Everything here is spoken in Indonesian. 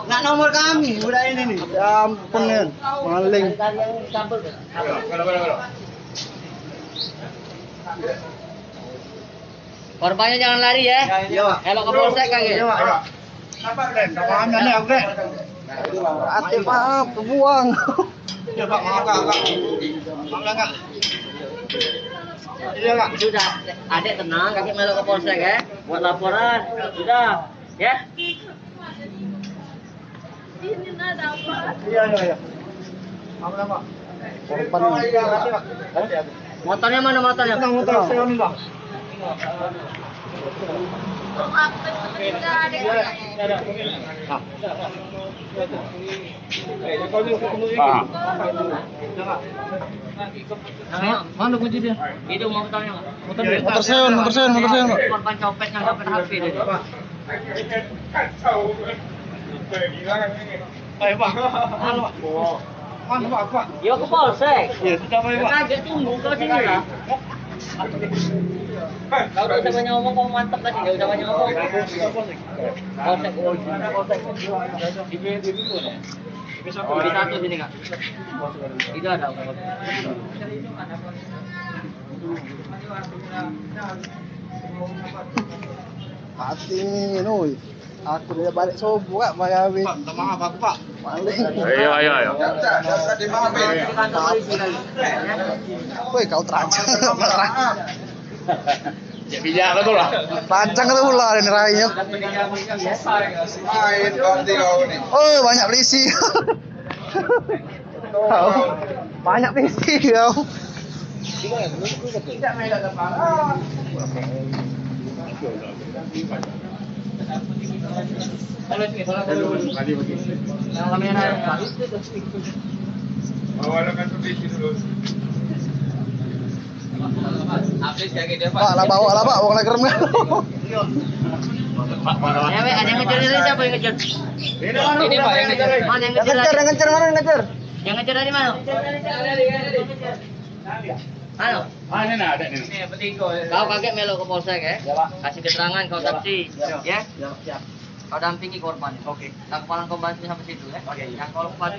Nggak nomor kami, udah ini nih. Ya ampun ya, maling. Korbannya jangan lari ya. Elok ke polsek kaki. Apa Ren? Namanya nih aku Ren. Hati maaf, kebuang. Iya Pak, maaf Kak. Enggak. Iya Kak. Sudah, adik tenang, kaki melok ke polsek ya. Buat laporan, sudah, ya. Iya. Apa Pak? Korban. Motornya mana motornya? Motor saya nih Bang. Mana kunci dia? Itu motornya. Motor sen, Pak. Korban copet yang dapat HP dia. Ayo Pak. Mana Pak? Yo ke polsek. Iya, sudah Pak. Kaget tunggu kau sini lah. Kau udah usah banyak ngomong, kau mantap tadi, udah usah banyak ngomong. Polsek. Di satu sini Kak. Itu ada. Hati ini, nuy. Aku dia balik subuh Kak, Pak. Maaf aku Pak. Maling. Ayo. Woi, kau terancam. Ya bijak lah tuh lah. Terancam itu ular ini rainya. Main kau nih. Oh, banyak polisi. Kau. Banyak polisi kau. Pak, lah bawa Pak, uang lagi remeh. Ada yang ngejar dari siapa yang ngejar? Ini Pak yang ngejar. Mana yang ngejar? Mana yang ngejar? Yang ngejar dari mana? Halo. Ini ada nih. Kau kaget melo ke polsek ya? Kasih keterangan kau saksi, ya? Kau dampingi korban. Oke. Kau kepala kau bantu sampai situ ya? Oke. Yang kau lepas.